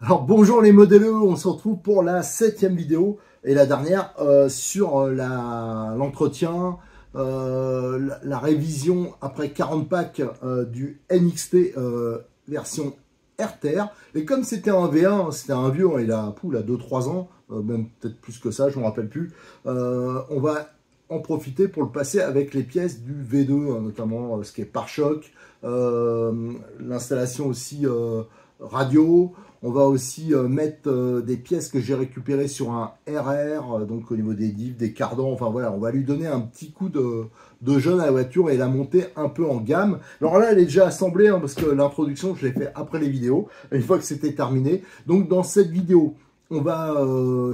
Alors bonjour les modèleux, on se retrouve pour la 7e vidéo et la dernière sur l'entretien, la révision après 40 packs du NXT version RTR. Et comme c'était un V1, c'était un vieux, il a 2-3 ans, même peut-être plus que ça, je ne me rappelle plus, on va en profiter pour le passer avec les pièces du V2, notamment ce qui est pare-choc, l'installation aussi radio. On va aussi mettre des pièces que j'ai récupérées sur un RR, donc au niveau des diffs, des cardans, enfin voilà, on va lui donner un petit coup de jeune à la voiture et la monter un peu en gamme. Alors là, elle est déjà assemblée, parce que l'introduction, je l'ai fait après les vidéos, une fois que c'était terminé. Donc dans cette vidéo, on va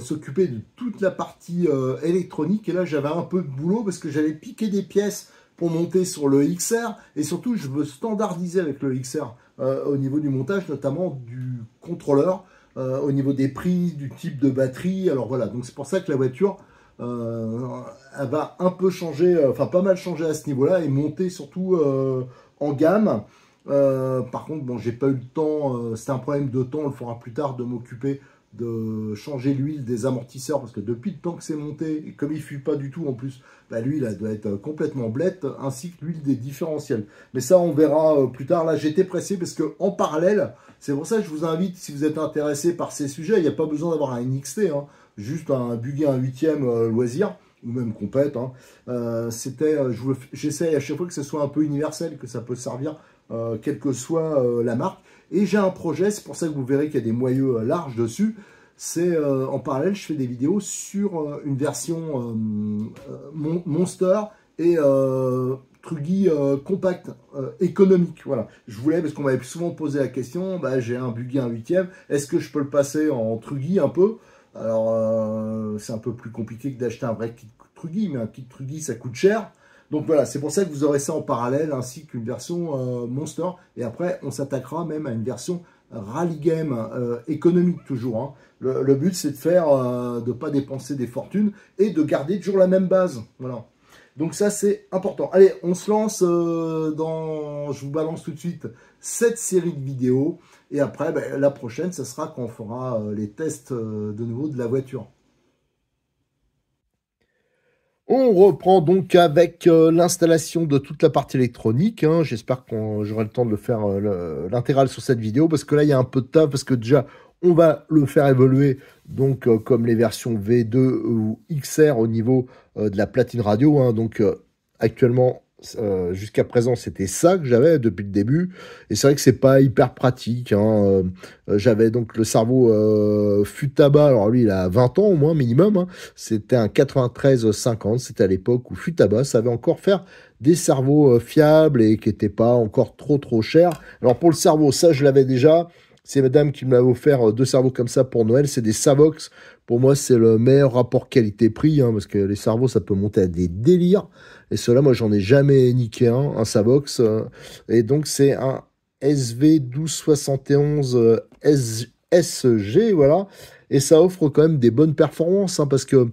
s'occuper de toute la partie électronique. Et là, j'avais un peu de boulot parce que j'avais piqué des pièces pour monter sur le XR. Et surtout, je veux standardiser avec le XR au niveau du montage, notamment du contrôleur, au niveau des prises, du type de batterie. Alors voilà, donc c'est pour ça que la voiture, elle va un peu changer, enfin pas mal changer à ce niveau-là et monter surtout en gamme. Par contre, bon, j'ai pas eu le temps, c'est un problème de temps, on le fera plus tard, de m'occuper de changer l'huile des amortisseurs, parce que depuis le temps que c'est monté, et comme il ne fuit pas du tout en plus, bah l'huile elle doit être complètement blette, ainsi que l'huile des différentiels. Mais ça on verra plus tard. Là j'étais pressé parce que en parallèle, c'est pour ça que je vous invite, si vous êtes intéressé par ces sujets, il n'y a pas besoin d'avoir un NXT, juste un buggy, un 8e loisir, ou même compète. J'essaie à chaque fois que ce soit un peu universel, que ça peut servir quelle que soit la marque. Et j'ai un projet, c'est pour ça que vous verrez qu'il y a des moyeux larges dessus. C'est en parallèle, je fais des vidéos sur une version Monster et Truggy compact, économique. Voilà. Je voulais, parce qu'on m'avait souvent posé la question, bah, j'ai un buggy, un 8e, est-ce que je peux le passer en Truggy un peu? Alors, c'est un peu plus compliqué que d'acheter un vrai kit Truggy, mais un kit Truggy, ça coûte cher. Donc voilà, c'est pour ça que vous aurez ça en parallèle, ainsi qu'une version Monster. Et après, on s'attaquera même à une version Rally Game économique toujours. Le but, c'est de faire, de ne pas dépenser des fortunes et de garder toujours la même base. Voilà. Donc ça, c'est important. Allez, on se lance je vous balance tout de suite cette série de vidéos. Et après, ben, la prochaine, ça sera quand on fera les tests de nouveau de la voiture. On reprend donc avec l'installation de toute la partie électronique. J'espère que j'aurai le temps de le faire l'intégrale sur cette vidéo, parce que là, il y a un peu de taf, parce que déjà, on va le faire évoluer, donc comme les versions V2 ou XR au niveau de la platine radio. Donc actuellement, jusqu'à présent, c'était ça que j'avais depuis le début. Et c'est vrai que c'est pas hyper pratique. J'avais donc le cerveau Futaba. Alors lui, il a 20 ans au moins minimum. C'était un 93-50. C'était à l'époque où Futaba savait encore faire des cerveaux fiables et qui n'étaient pas encore trop chers. Alors pour le cerveau, ça je l'avais déjà. C'est madame qui me l'avait offert 2 cerveaux comme ça pour Noël. C'est des Savox. Pour moi, c'est le meilleur rapport qualité-prix, parce que les cerveaux, ça peut monter à des délires. Et cela, moi, j'en ai jamais niqué un Savox. Et donc, c'est un SV1271 SG, voilà. Et ça offre quand même des bonnes performances, parce que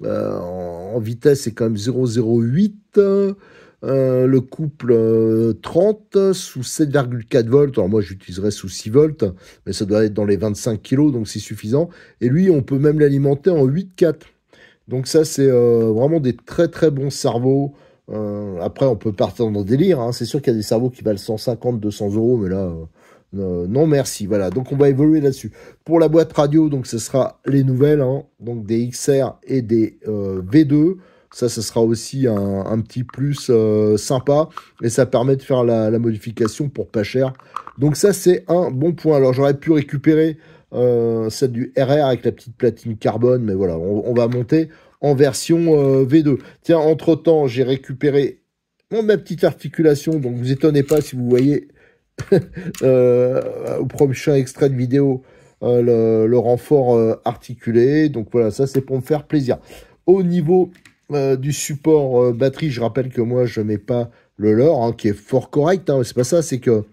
en vitesse, c'est quand même 0,08. Le couple 30 sous 7,4 volts. Alors moi, j'utiliserais sous 6 volts, mais ça doit être dans les 25 kg, donc c'est suffisant. Et lui, on peut même l'alimenter en 8,4. Donc ça, c'est vraiment des très bons cerveaux. Après, on peut partir dans le délire. C'est sûr qu'il y a des cerveaux qui valent 150, 200 euros, mais là, non merci. Voilà, donc on va évoluer là-dessus. Pour la boîte radio, donc ce sera les nouvelles, donc des XR et des V2. Ça, ce sera aussi un petit plus sympa. Et ça permet de faire la modification pour pas cher. Donc ça, c'est un bon point. Alors, j'aurais pu récupérer celle du RR avec la petite platine carbone. Mais voilà, on va monter en version V2. Tiens, entre-temps, j'ai récupéré ma petite articulation. Donc, vous étonnez pas si vous voyez au prochain extrait de vidéo le renfort articulé. Donc voilà, ça, c'est pour me faire plaisir. Au niveau du support batterie, je rappelle que moi, je mets pas le leur, hein, qui est fort correct. Hein, c'est pas ça, c'est que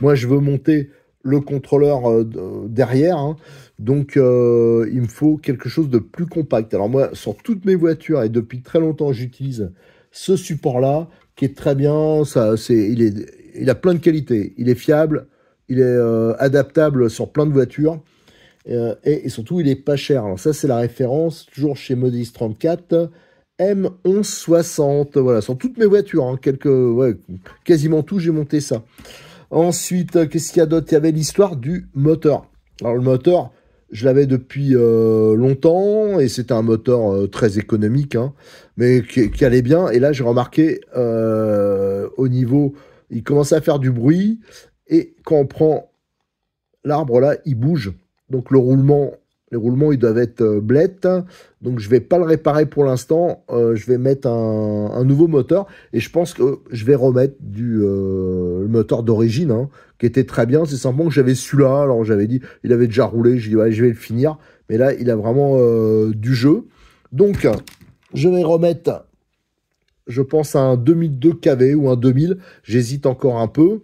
moi, je veux monter le contrôleur derrière. Hein, donc, il me faut quelque chose de plus compact. Alors moi, sur toutes mes voitures, et depuis très longtemps, j'utilise ce support-là, qui est très bien. Il a plein de qualités. Il est fiable, il est adaptable sur plein de voitures. Et surtout, il est pas cher. Alors ça, c'est la référence, toujours chez Modis 34, M1160. Voilà, sur toutes mes voitures, hein, ouais, quasiment tout, j'ai monté ça. Ensuite, qu'est-ce qu'il y a d'autre? Il y avait l'histoire du moteur. Alors le moteur, je l'avais depuis longtemps, et c'était un moteur très économique, hein, mais qui allait bien. Et là, j'ai remarqué au niveau, il commençait à faire du bruit, et quand on prend l'arbre là, il bouge. Donc les roulements, ils doivent être blettes. Donc je vais pas le réparer pour l'instant. Je vais mettre un nouveau moteur. Et je pense que je vais remettre le moteur d'origine, hein, qui était très bien. C'est simplement que j'avais celui-là. Alors j'avais dit, il avait déjà roulé. J'ai dit, ouais, je vais le finir. Mais là, il a vraiment du jeu. Donc, je vais remettre, je pense, un 2002 kV ou un 2000. J'hésite encore un peu.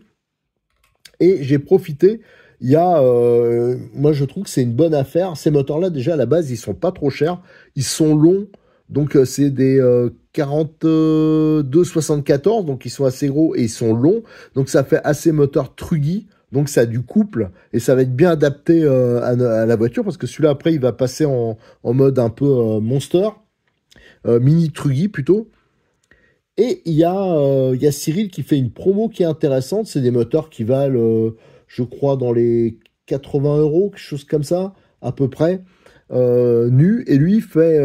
Et j'ai profité. Il y a, moi je trouve que c'est une bonne affaire. Ces moteurs-là, déjà à la base, ils sont pas trop chers. Ils sont longs, donc c'est des 42-74, donc ils sont assez gros et ils sont longs. Donc ça fait assez moteur Truggy. Donc ça a du couple et ça va être bien adapté à la voiture parce que celui-là après il va passer en mode un peu monster, mini Truggy plutôt. Et il y a Cyril qui fait une promo qui est intéressante. C'est des moteurs qui valent, je crois, dans les 80 euros, quelque chose comme ça, à peu près, nus. Et lui, il fait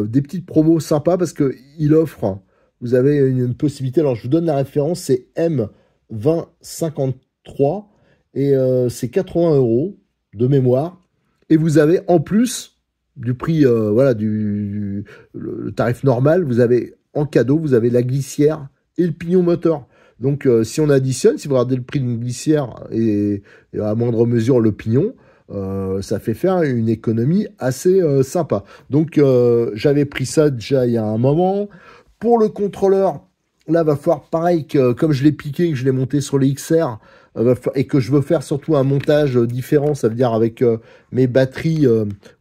des petites promos sympas parce qu'il offre, vous avez une possibilité. Alors, je vous donne la référence, c'est M2053 et c'est 80 euros de mémoire. Et vous avez en plus du prix, voilà, le tarif normal, vous avez en cadeau, vous avez la glissière et le pignon moteur. Donc, si on additionne, si vous regardez le prix d'une glissière et à moindre mesure le pignon, ça fait faire une économie assez sympa. Donc, j'avais pris ça déjà il y a un moment. Pour le contrôleur, là, va falloir pareil que comme je l'ai piqué, que je l'ai monté sur les XR, et que je veux faire surtout un montage différent, ça veut dire avec mes batteries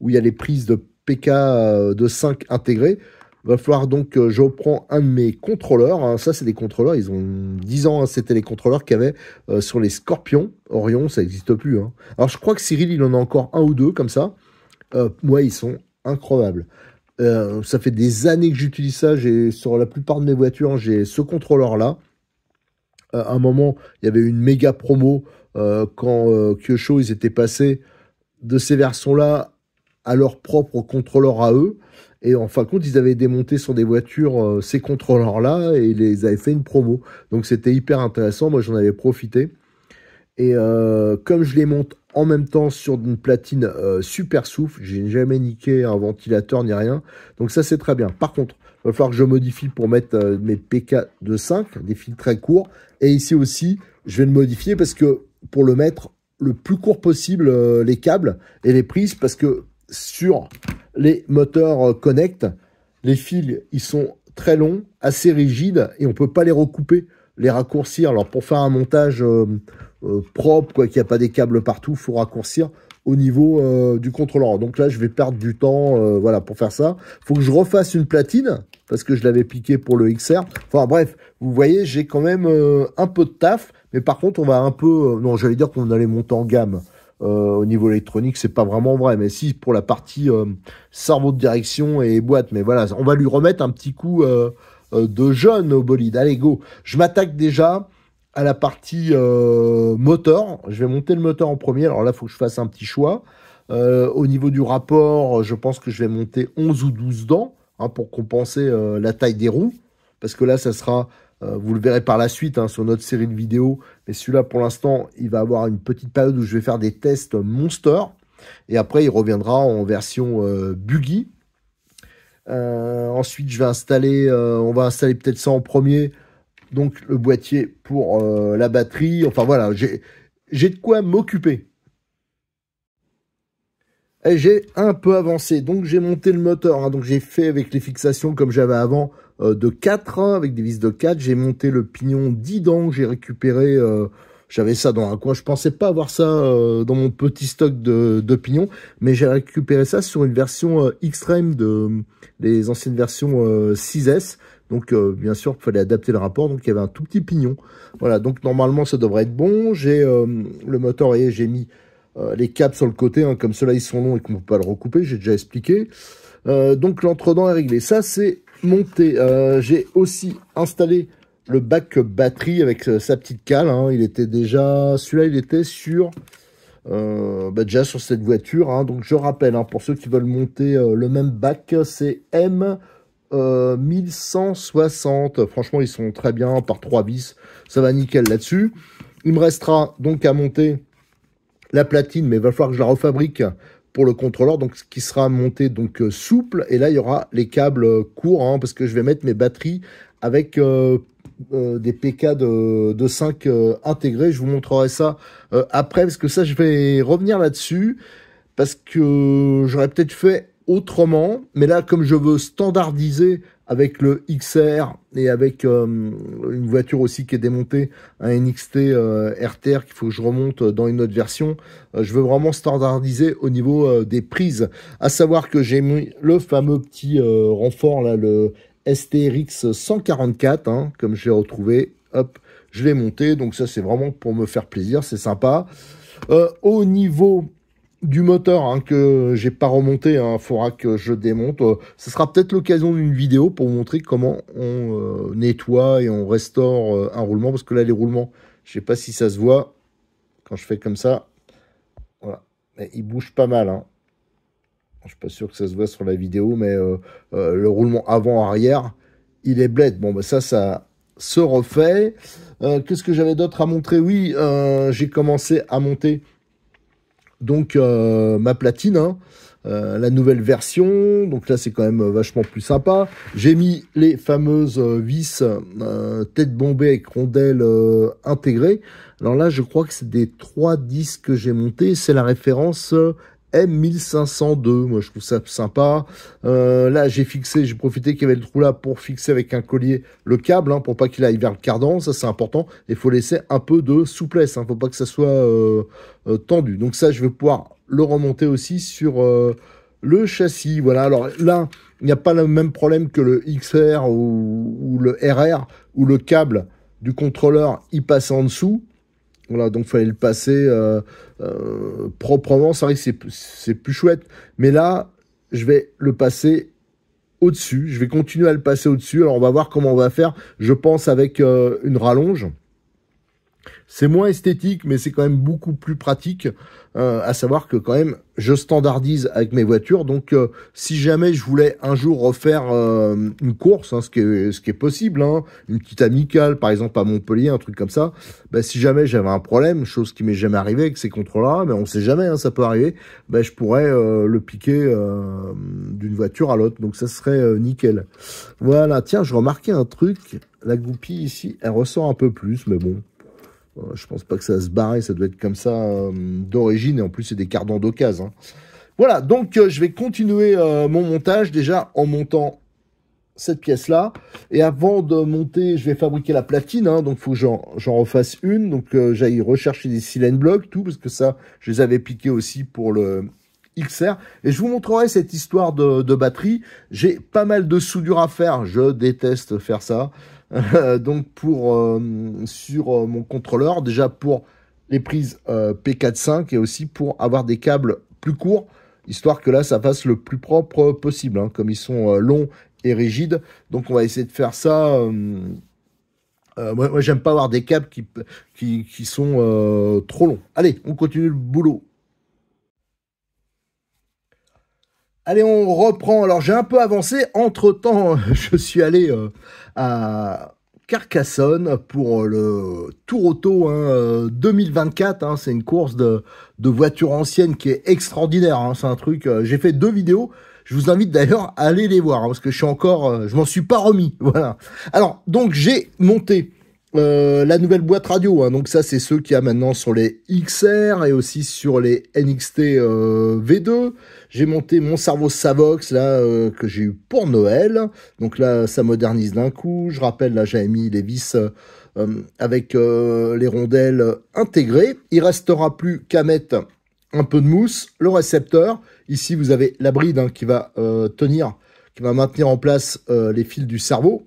où il y a les prises de PK de 5 intégrées. Va falloir donc que je reprends un de mes contrôleurs. Hein. Ça, c'est des contrôleurs. Ils ont 10 ans. Hein. C'était les contrôleurs qu'il y avait sur les Scorpions. Orion, ça n'existe plus. Hein. Alors, je crois que Cyril, il en a encore un ou deux comme ça. Ouais, ils sont incroyables. Ça fait des années que j'utilise ça. Sur la plupart de mes voitures, j'ai ce contrôleur-là. À un moment, il y avait une méga promo quand Kyosho, ils étaient passés de ces versions-là à leur propre contrôleur à eux. Et en fin de compte, ils avaient démonté sur des voitures ces contrôleurs-là et ils les avaient fait une promo. Donc c'était hyper intéressant. Moi, j'en avais profité. Et comme je les monte en même temps sur une platine super souple, j'ai jamais niqué un ventilateur ni rien. Donc ça, c'est très bien. Par contre, il va falloir que je modifie pour mettre mes PK de 5, des fils très courts. Et ici aussi, je vais le modifier parce que pour le mettre le plus court possible, les câbles et les prises, parce que sur les moteurs Connect, les fils, ils sont très longs, assez rigides, et on peut pas les recouper, les raccourcir. Alors, pour faire un montage propre, quoi, qu'il n'y a pas des câbles partout, il faut raccourcir au niveau du contrôleur. Donc là, je vais perdre du temps voilà, pour faire ça. Il faut que je refasse une platine, parce que je l'avais piqué pour le XR. Enfin bref, vous voyez, j'ai quand même un peu de taf, mais par contre, on va un peu... non, j'allais dire qu'on allait monter en gamme. Au niveau électronique, c'est pas vraiment vrai, mais si pour la partie cerveau de direction et boîte, mais voilà, on va lui remettre un petit coup de jeune au bolide. Allez, go. Je m'attaque déjà à la partie moteur. Je vais monter le moteur en premier. Alors là, il faut que je fasse un petit choix. Au niveau du rapport, je pense que je vais monter 11 ou 12 dents hein, pour compenser la taille des roues. Parce que là, ça sera... vous le verrez par la suite hein, sur notre série de vidéos. Mais celui-là, pour l'instant, il va avoir une petite période où je vais faire des tests monster. Et après, il reviendra en version buggy. Ensuite, je vais installer, on va installer peut-être ça en premier. Donc, le boîtier pour la batterie. Enfin, voilà, j'ai de quoi m'occuper. Et j'ai un peu avancé, donc j'ai monté le moteur, hein, donc j'ai fait avec les fixations comme j'avais avant de 4, hein, avec des vis de 4, j'ai monté le pignon 10 dents, j'ai récupéré, j'avais ça dans un coin, je pensais pas avoir ça dans mon petit stock de pignons, mais j'ai récupéré ça sur une version extrême de les anciennes versions 6S, donc bien sûr il fallait adapter le rapport, donc il y avait un tout petit pignon, voilà, donc normalement ça devrait être bon, j'ai le moteur, et j'ai mis les câbles sur le côté, hein, comme ceux-là ils sont longs et qu'on ne peut pas le recouper, j'ai déjà expliqué. Donc l'entredent est réglé. Ça c'est monté. J'ai aussi installé le bac batterie avec sa petite cale. Hein. Il était déjà, celui-là il était sur déjà sur cette voiture. Hein. Donc je rappelle, hein, pour ceux qui veulent monter le même bac, c'est M 1160. Franchement ils sont très bien par 3 vis. Ça va nickel là-dessus. Il me restera donc à monter la platine, mais il va falloir que je la refabrique pour le contrôleur, donc ce qui sera monté donc souple, et là il y aura les câbles courts, hein, parce que je vais mettre mes batteries avec des PK de 5 intégrés. Je vous montrerai ça après, parce que ça je vais revenir là-dessus, parce que j'aurais peut-être fait autrement, mais là comme je veux standardiser avec le XR et avec une voiture aussi qui est démontée, un NXT RTR qu'il faut que je remonte dans une autre version, je veux vraiment standardiser au niveau des prises. À savoir que j'ai mis le fameux petit renfort là, le STRX 144, hein, comme je l'ai retrouvé, hop, je l'ai monté, donc ça c'est vraiment pour me faire plaisir, c'est sympa. Au niveau du moteur, hein, que j'ai pas remonté, hein, faudra que je démonte. Ce sera peut-être l'occasion d'une vidéo pour vous montrer comment on nettoie et on restaure un roulement, parce que là les roulements, je sais pas si ça se voit quand je fais comme ça, voilà, mais il bouge pas mal, hein. Je suis pas sûr que ça se voit sur la vidéo, mais le roulement avant-arrière, il est bled. Bon, bah ça se refait. Qu'est-ce que j'avais d'autre à montrer? Oui, j'ai commencé à monter donc ma platine, hein, la nouvelle version, donc là c'est quand même vachement plus sympa. J'ai mis les fameuses vis tête bombée avec rondelle intégrée. Alors là je crois que c'est des 3 disques que j'ai montés, c'est la référence M1502, moi je trouve ça sympa. Là j'ai profité qu'il y avait le trou là pour fixer avec un collier le câble, hein, pour pas qu'il aille vers le cardan, ça c'est important. Il faut laisser un peu de souplesse, hein, faut pas que ça soit tendu. Donc ça je vais pouvoir le remonter aussi sur le châssis. Voilà, alors là il n'y a pas le même problème que le XR ou le RR, où le câble du contrôleur il passe en dessous. Voilà, donc il fallait le passer proprement. C'est vrai que c'est plus chouette. Mais là, je vais le passer au-dessus. Je vais continuer à le passer au-dessus. Alors, on va voir comment on va faire. Je pense avec une rallonge. C'est moins esthétique, mais c'est quand même beaucoup plus pratique. À savoir que quand même, je standardise avec mes voitures. Donc, si jamais je voulais un jour refaire une course, hein, ce qui est possible, hein, une petite amicale, par exemple à Montpellier, un truc comme ça, bah, si jamais j'avais un problème, chose qui m'est jamais arrivée avec ces contrôleurs-là, mais on sait jamais, hein, ça peut arriver, bah, je pourrais le piquer d'une voiture à l'autre. Donc, ça serait nickel. Voilà, tiens, je remarquais un truc. La goupille ici, elle ressort un peu plus, mais bon. Je pense pas que ça se barre, ça doit être comme ça d'origine, et en plus c'est des cardans d'occasion. Hein. Voilà, donc je vais continuer mon montage, déjà en montant cette pièce-là, et avant de monter, je vais fabriquer la platine, hein, donc il faut que j'en refasse une, donc j'aille rechercher des silane blocks, tout, parce que ça, je les avais piqués aussi pour le XR, et je vous montrerai cette histoire de batterie. J'ai pas mal de soudure à faire, je déteste faire ça. Donc sur mon contrôleur, déjà pour les prises P4.5 et aussi pour avoir des câbles plus courts, histoire que là ça fasse le plus propre possible, hein, comme ils sont longs et rigides. Donc on va essayer de faire ça. Moi j'aime pas avoir des câbles qui sont trop longs. Allez, on continue le boulot. Allez, on reprend. Alors, j'ai un peu avancé. Entre-temps, je suis allé à Carcassonne pour le Tour Auto 2024. Hein. C'est une course de voitures anciennes qui est extraordinaire. Hein. C'est un truc... j'ai fait 2 vidéos. Je vous invite d'ailleurs à aller les voir, hein, parce que je suis encore... je m'en suis pas remis. Voilà. Alors, donc, j'ai monté la nouvelle boîte radio, hein. Donc ça c'est ceux qu'il y a maintenant sur les XR et aussi sur les NXT V2. J'ai monté mon Servo Savox là que j'ai eu pour Noël. Donc là ça modernise d'un coup. Je rappelle là j'avais mis les vis avec les rondelles intégrées. Il restera plus qu'à mettre un peu de mousse, le récepteur. Ici vous avez la bride hein, qui va tenir, qui va maintenir en place les fils du cerveau.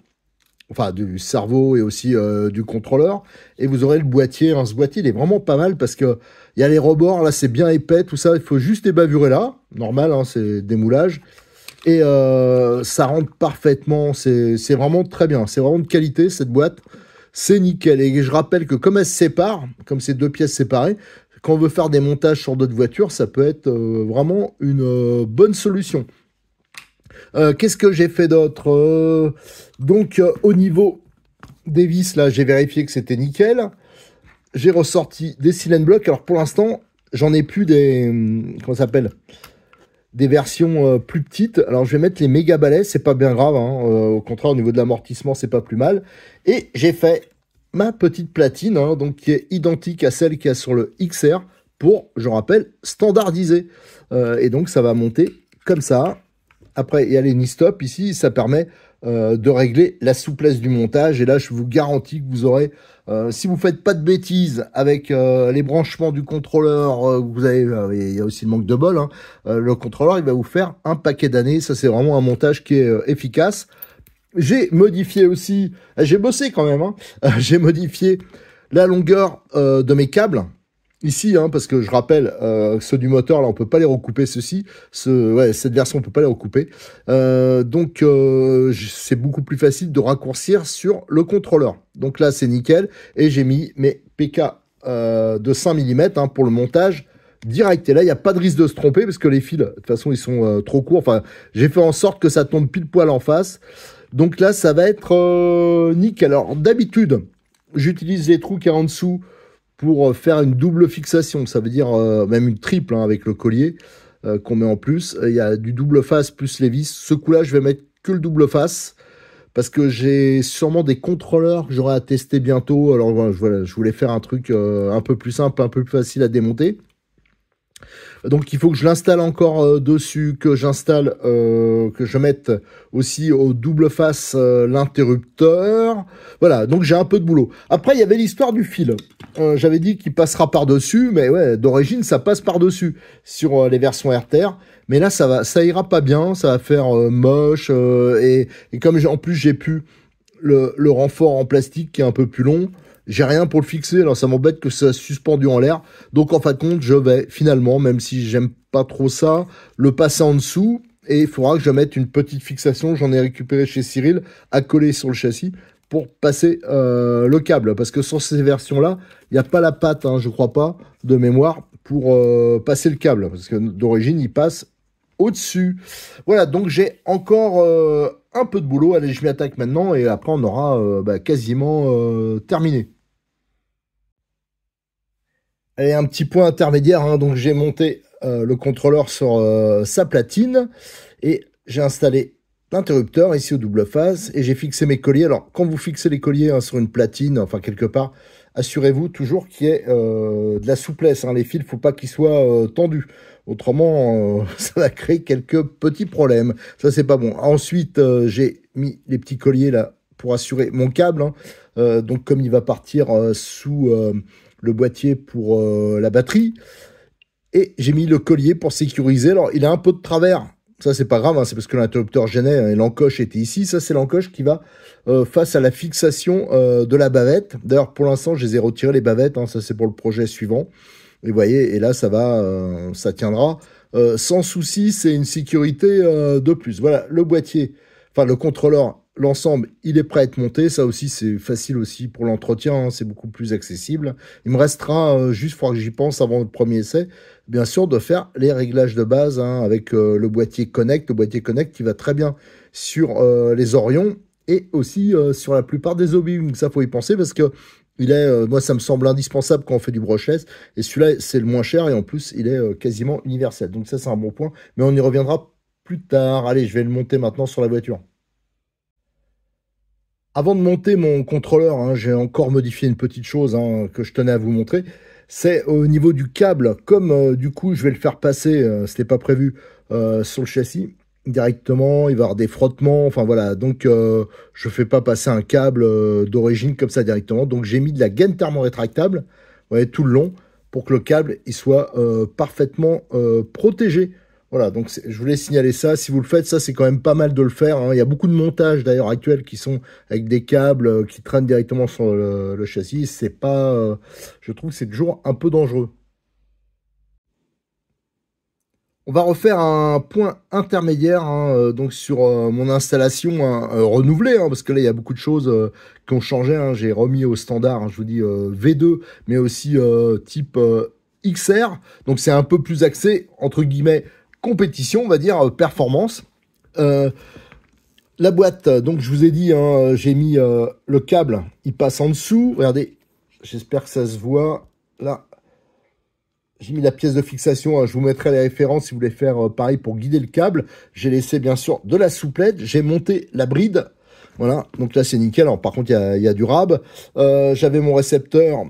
Enfin, du cerveau et aussi du contrôleur. Et vous aurez le boîtier. Hein. Ce boîtier, il est vraiment pas mal parce que il y a les rebords, là, c'est bien épais, tout ça. Il faut juste les bavurer là. Normal, hein, c'est des moulages. Et ça rentre parfaitement. C'est vraiment très bien. C'est vraiment de qualité, cette boîte. C'est nickel. Et je rappelle que comme elle se sépare, comme c'est deux pièces séparées, quand on veut faire des montages sur d'autres voitures, ça peut être vraiment une bonne solution. Qu'est-ce que j'ai fait d'autre Donc, au niveau des vis, là, j'ai vérifié que c'était nickel. J'ai ressorti des cylindres blocs. Alors, pour l'instant, j'en ai plus des... comment ça s'appelle des versions plus petites. Alors, je vais mettre les méga balais. C'est pas bien grave. Hein. Au contraire, au niveau de l'amortissement, c'est pas plus mal. Et j'ai fait ma petite platine, hein, donc qui est identique à celle qu'il y a sur le XR pour, je rappelle, standardiser. Et donc, ça va monter comme ça. Après, il y a les knee-stop ici, ça permet de régler la souplesse du montage. Et là, je vous garantis que vous aurez, si vous ne faites pas de bêtises avec les branchements du contrôleur, vous avez, il y a aussi le manque de bol, hein, le contrôleur, il va vous faire un paquet d'années. Ça, c'est vraiment un montage qui est efficace. J'ai modifié aussi, j'ai bossé quand même, hein, j'ai modifié la longueur de mes câbles. Ici, hein, parce que je rappelle, ceux du moteur, là, on peut pas les recouper, ceux-ci. Cette version, on peut pas les recouper. Donc, c'est beaucoup plus facile de raccourcir sur le contrôleur. Donc là, c'est nickel. Et j'ai mis mes PK de 5 mm hein, pour le montage direct. Et là, il n'y a pas de risque de se tromper, parce que les fils, de toute façon, ils sont trop courts. Enfin, j'ai fait en sorte que ça tombe pile poil en face. Donc là, ça va être nickel. Alors, d'habitude, j'utilise les trous qui sont en dessous pour faire une double fixation, ça veut dire même une triple hein, avec le collier qu'on met en plus. Il y a du double face plus les vis. Ce coup-là, je vais mettre que le double face parce que j'ai sûrement des contrôleurs que j'aurai à tester bientôt. Alors voilà, je voulais faire un truc un peu plus simple, un peu plus facile à démonter. Donc il faut que je l'installe encore dessus, que j'installe, que je mette aussi au double face l'interrupteur. Voilà, donc j'ai un peu de boulot. Après, il y avait l'histoire du fil. J'avais dit qu'il passera par-dessus, mais ouais, d'origine, ça passe par-dessus sur les versions RTR. Mais là, ça ira pas bien, ça va faire moche. Et comme en plus, j'ai pu le renfort en plastique qui est un peu plus long, j'ai rien pour le fixer, alors ça m'embête que ça soit suspendu en l'air. Donc en fin de compte, je vais finalement, même si j'aime pas trop ça, le passer en dessous. Et il faudra que je mette une petite fixation, j'en ai récupéré chez Cyril, à coller sur le châssis pour passer le câble. Parce que sur ces versions-là, il n'y a pas la patte, hein, je crois pas, de mémoire, pour passer le câble. Parce que d'origine, il passe au-dessus. Voilà, donc j'ai encore un peu de boulot. Allez, je m'y attaque maintenant et après on aura quasiment terminé. Allez, un petit point intermédiaire, hein, donc j'ai monté le contrôleur sur sa platine et j'ai installé l'interrupteur ici au double face et j'ai fixé mes colliers. Alors, quand vous fixez les colliers hein, sur une platine, enfin quelque part, assurez-vous toujours qu'il y ait de la souplesse. Hein. Les fils, il ne faut pas qu'ils soient tendus. Autrement, ça va créer quelques petits problèmes. Ça, c'est pas bon. Ensuite, j'ai mis les petits colliers là pour assurer mon câble. Hein. Donc, comme il va partir sous le boîtier pour la batterie. Et j'ai mis le collier pour sécuriser. Alors, il a un peu de travers. Ça, c'est pas grave, hein, c'est parce que l'interrupteur gênait et l'encoche était ici. Ça, c'est l'encoche qui va face à la fixation de la bavette. D'ailleurs, pour l'instant, je les ai retirées, les bavettes. Hein, ça, c'est pour le projet suivant. Et vous voyez, et là, ça va, ça tiendra. Sans souci, c'est une sécurité de plus. Voilà, le boîtier, enfin, le contrôleur, l'ensemble, il est prêt à être monté. Ça aussi, c'est facile aussi pour l'entretien. Hein, c'est beaucoup plus accessible. Il me restera juste, il faudra que j'y pense avant le premier essai, bien sûr, de faire les réglages de base hein, avec le boîtier Connect. Le boîtier Connect qui va très bien sur les Orions et aussi sur la plupart des Obi. Donc ça, faut y penser parce que il est, moi, ça me semble indispensable quand on fait du brushless. Et celui-là, c'est le moins cher et en plus, il est quasiment universel. Donc ça, c'est un bon point. Mais on y reviendra plus tard. Allez, je vais le monter maintenant sur la voiture. avant de monter mon contrôleur, hein, j'ai encore modifié une petite chose hein, que je tenais à vous montrer. C'est au niveau du câble, comme du coup je vais le faire passer, c'était pas prévu, sur le châssis directement, il va y avoir des frottements, enfin voilà, donc je fais pas passer un câble d'origine comme ça directement, donc j'ai mis de la gaine thermorétractable, vous voyez, tout le long, pour que le câble il soit parfaitement protégé. Voilà, donc je voulais signaler ça. Si vous le faites, ça c'est quand même pas mal de le faire. Hein. Il y a beaucoup de montages d'ailleurs actuels qui sont avec des câbles qui traînent directement sur le châssis. C'est pas, je trouve que c'est toujours un peu dangereux. On va refaire un point intermédiaire hein, donc sur mon installation hein, renouvelée, hein, parce que là il y a beaucoup de choses qui ont changé. Hein. J'ai remis au standard, hein, je vous dis V2, mais aussi type XR. Donc c'est un peu plus axé entre guillemets compétition, on va dire performance. La boîte, donc je vous ai dit, hein, j'ai mis le câble, il passe en dessous. Regardez, j'espère que ça se voit là. J'ai mis la pièce de fixation, hein, je vous mettrai les références si vous voulez faire pareil pour guider le câble. J'ai laissé bien sûr de la souplesse, j'ai monté la bride. Voilà, donc là c'est nickel. Alors, par contre, il y a du rab. J'avais mon récepteur,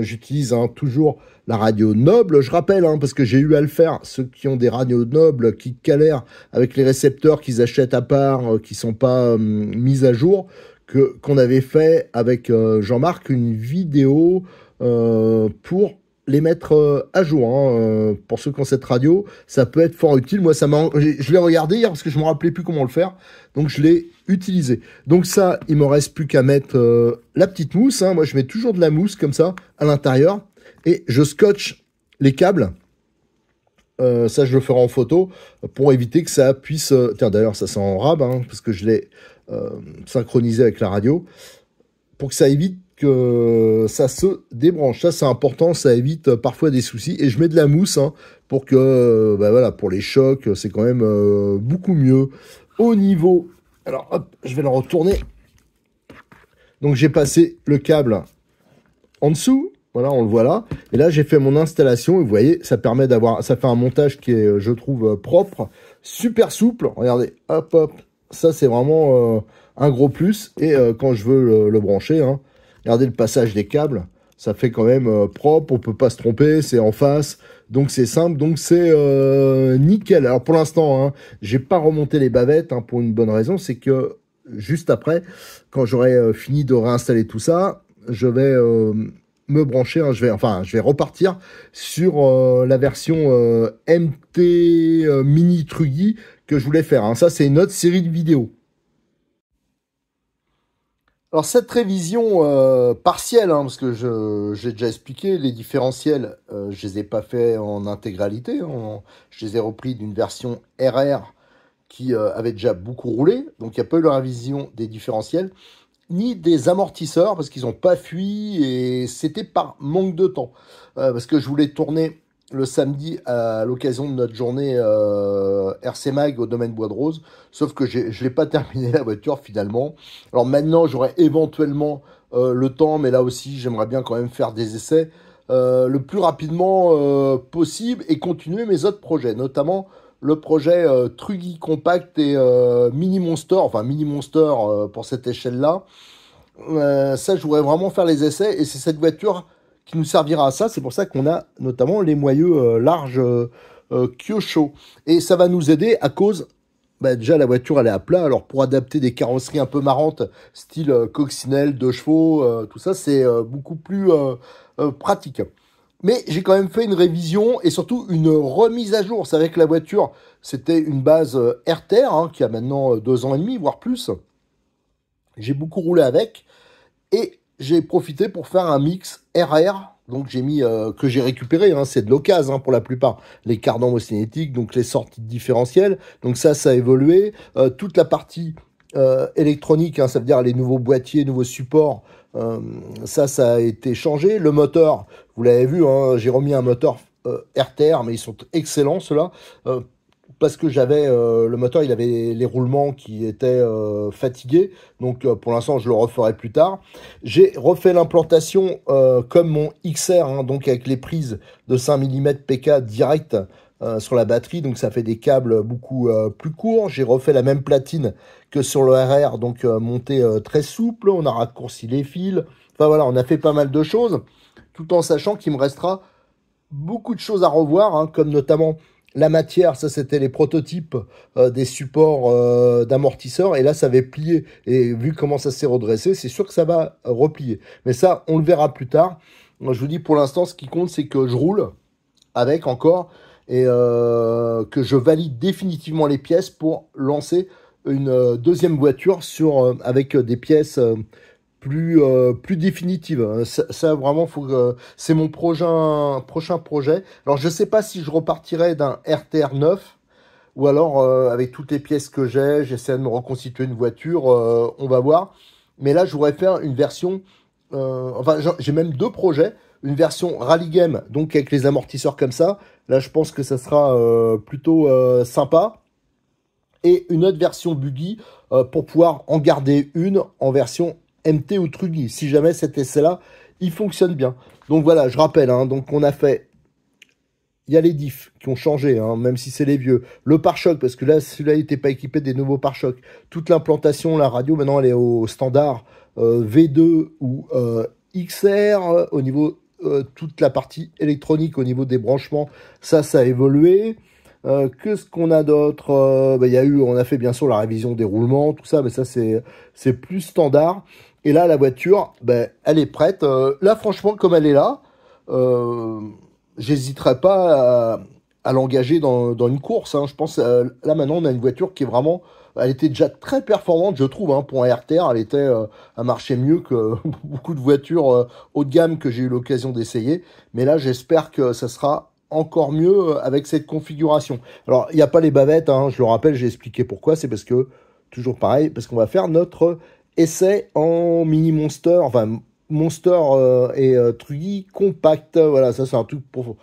j'utilise hein, toujours la radio Noble. Je rappelle, hein, parce que j'ai eu à le faire, ceux qui ont des radios Noble, qui galèrent avec les récepteurs qu'ils achètent à part, qui sont pas mis à jour, qu'on avait fait avec Jean-Marc une vidéo pour les mettre à jour. Hein. Pour ceux qui ont cette radio, ça peut être fort utile. Moi, je l'ai regardé hier parce que je me rappelais plus comment le faire. Donc, je l'ai utilisé. Donc ça, il me reste plus qu'à mettre la petite mousse. Hein. Moi, je mets toujours de la mousse comme ça à l'intérieur. Et je scotche les câbles. Ça, je le ferai en photo pour éviter que ça puisse... Tiens, d'ailleurs, ça sent en rab hein, parce que je l'ai synchronisé avec la radio. Pour que ça évite que ça se débranche. Ça, c'est important, ça évite parfois des soucis. Et je mets de la mousse hein, pour que, bah voilà, pour les chocs, c'est quand même beaucoup mieux. Au niveau, alors hop, je vais le retourner. Donc j'ai passé le câble en dessous. Voilà, on le voit là. Et là, j'ai fait mon installation. Et vous voyez, ça permet d'avoir, ça fait un montage qui est, je trouve, propre, super souple. Regardez, hop, hop. Ça, c'est vraiment un gros plus. Et quand je veux le brancher, hein, regardez le passage des câbles, ça fait quand même propre, on peut pas se tromper, c'est en face, donc c'est simple, donc c'est nickel. Alors pour l'instant, hein, j'ai pas remonté les bavettes hein, pour une bonne raison, c'est que juste après, quand j'aurai fini de réinstaller tout ça, je vais me brancher, hein, je vais repartir sur la version MT Mini Truggy que je voulais faire. Hein. Ça, c'est une autre série de vidéos. Alors cette révision partielle, hein, parce que j'ai déjà expliqué, les différentiels, je les ai pas fait en intégralité, hein, je les ai repris d'une version RR qui avait déjà beaucoup roulé, donc il n'y a pas eu la révision des différentiels, ni des amortisseurs, parce qu'ils n'ont pas fui, et c'était par manque de temps, parce que je voulais tourner le samedi à l'occasion de notre journée RC Mag au domaine Bois de Rose, sauf que je ne l'ai pas terminé la voiture finalement. Alors maintenant j'aurai éventuellement le temps, mais là aussi j'aimerais bien quand même faire des essais le plus rapidement possible et continuer mes autres projets, notamment le projet Truggy Compact et Mini Monster, enfin Mini Monster pour cette échelle-là. Ça, je voudrais vraiment faire les essais et c'est cette voiture qui nous servira à ça. C'est pour ça qu'on a notamment les moyeux larges Kyosho. Et ça va nous aider à cause, bah, déjà la voiture elle est à plat, alors pour adapter des carrosseries un peu marrantes, style coccinelle, 2 chevaux, tout ça, c'est beaucoup plus pratique. Mais j'ai quand même fait une révision et surtout une remise à jour. C'est vrai que la voiture, c'était une base RTR, hein, qui a maintenant 2 ans et demi, voire plus. J'ai beaucoup roulé avec et j'ai profité pour faire un mix RR. Donc j'ai mis, que j'ai récupéré, hein, c'est de l'occasion hein, pour la plupart. Les cardans cinétiques, donc les sorties de différentiel. Donc ça a évolué. Toute la partie électronique, hein, ça veut dire les nouveaux boîtiers, nouveaux supports, ça a été changé. Le moteur, vous l'avez vu, hein, j'ai remis un moteur RTR, mais ils sont excellents ceux-là. Parce que j'avais le moteur, il avait les roulements qui étaient fatigués. Donc pour l'instant, je le referai plus tard. J'ai refait l'implantation comme mon XR, hein, donc avec les prises de 5 mm PK direct sur la batterie, donc ça fait des câbles beaucoup plus courts. J'ai refait la même platine que sur le RR, donc montée très souple. On a raccourci les fils. Enfin voilà, on a fait pas mal de choses, tout en sachant qu'il me restera beaucoup de choses à revoir, hein, comme notamment la matière. Ça, c'était les prototypes des supports d'amortisseurs. Et là, ça avait plié. Et vu comment ça s'est redressé, c'est sûr que ça va replier. Mais ça, on le verra plus tard. Moi, je vous dis, pour l'instant, ce qui compte, c'est que je roule avec encore et que je valide définitivement les pièces pour lancer une deuxième voiture avec des pièces plus définitive. Ça vraiment, c'est mon prochain projet. Alors, je sais pas si je repartirai d'un RTR 9 ou alors avec toutes les pièces que j'essaie de me reconstituer une voiture. On va voir. Mais là, je voudrais faire une version. Enfin, j'ai même deux projets. Une version rally game, donc avec les amortisseurs comme ça. Là, je pense que ça sera plutôt sympa. Et une autre version buggy pour pouvoir en garder une en version MT ou Trugy, si jamais cet essai-là, il fonctionne bien. Donc voilà, je rappelle, hein, donc on a fait, il y a les diffs qui ont changé, hein, même si c'est les vieux. Le pare-choc, parce que là, celui-là n'était pas équipé des nouveaux pare-chocs. Toute l'implantation, la radio, maintenant, elle est au standard V2 ou XR. Au niveau, toute la partie électronique, au niveau des branchements, ça a évolué. Que ce qu'on a d'autre, on a fait bien sûr la révision des roulements, tout ça, mais ça c'est plus standard. Et là, la voiture, elle est prête. Là, franchement, comme elle est là, j'hésiterai pas à l'engager dans une course, hein. Je pense, là maintenant, on a une voiture qui est vraiment, elle était déjà très performante, je trouve, hein, pour un RTR. Elle marchait mieux que beaucoup de voitures haut de gamme que j'ai eu l'occasion d'essayer. Mais là, j'espère que ça sera encore mieux avec cette configuration. Alors, il n'y a pas les bavettes, hein, je le rappelle, j'ai expliqué pourquoi. C'est parce que, toujours pareil, parce qu'on va faire notre essai en mini Monster, enfin Monster et Trugy compact. Voilà, ça c'est un truc pour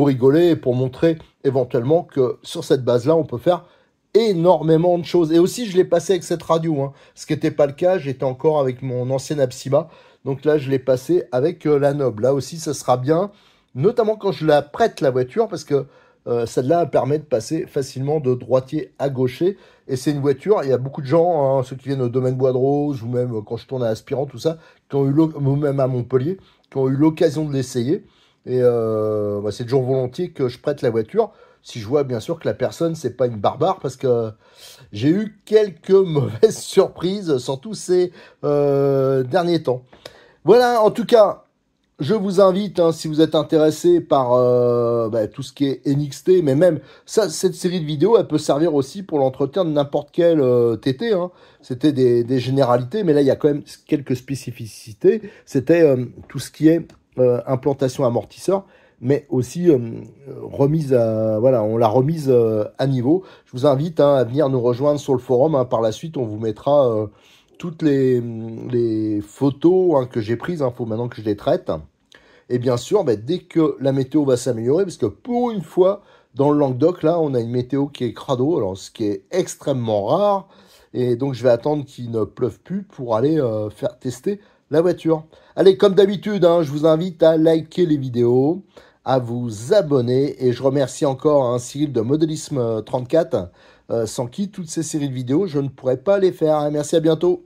rigoler et pour montrer éventuellement que sur cette base-là, on peut faire énormément de choses. Et aussi, je l'ai passé avec cette radio, hein, ce qui n'était pas le cas. J'étais encore avec mon ancienne Absima. Donc là, je l'ai passé avec la Nob. Là aussi, ça sera bien, notamment quand je la prête, la voiture, parce que celle-là permet de passer facilement de droitier à gaucher. Et c'est une voiture, il y a beaucoup de gens, hein, ceux qui viennent au domaine Bois de Rose, ou même quand je tourne à Aspirant, tout ça, ou même à Montpellier, qui ont eu l'occasion de l'essayer. Et c'est toujours volontiers que je prête la voiture, si je vois bien sûr que la personne, c'est pas une barbare, parce que j'ai eu quelques mauvaises surprises, surtout ces derniers temps. Voilà, en tout cas, je vous invite, hein, si vous êtes intéressé par tout ce qui est NXT, mais même ça, cette série de vidéos, elle peut servir aussi pour l'entretien de n'importe quel TT. Hein. C'était des généralités, mais là, il y a quand même quelques spécificités. C'était tout ce qui est implantation amortisseur, mais aussi remise à, voilà, on l'a remise à niveau. Je vous invite, hein, à venir nous rejoindre sur le forum. Hein. Par la suite, on vous mettra toutes les photos, hein, que j'ai prises. Il faut maintenant que je les traite. Et bien sûr, dès que la météo va s'améliorer, parce que pour une fois, dans le Languedoc, là, on a une météo qui est crado, alors ce qui est extrêmement rare. Et donc, je vais attendre qu'il ne pleuve plus pour aller faire tester la voiture. Allez, comme d'habitude, hein, je vous invite à liker les vidéos, à vous abonner. Et je remercie encore, hein, Cyril de Modélisme 34, sans qui toutes ces séries de vidéos, je ne pourrais pas les faire. Merci, à bientôt.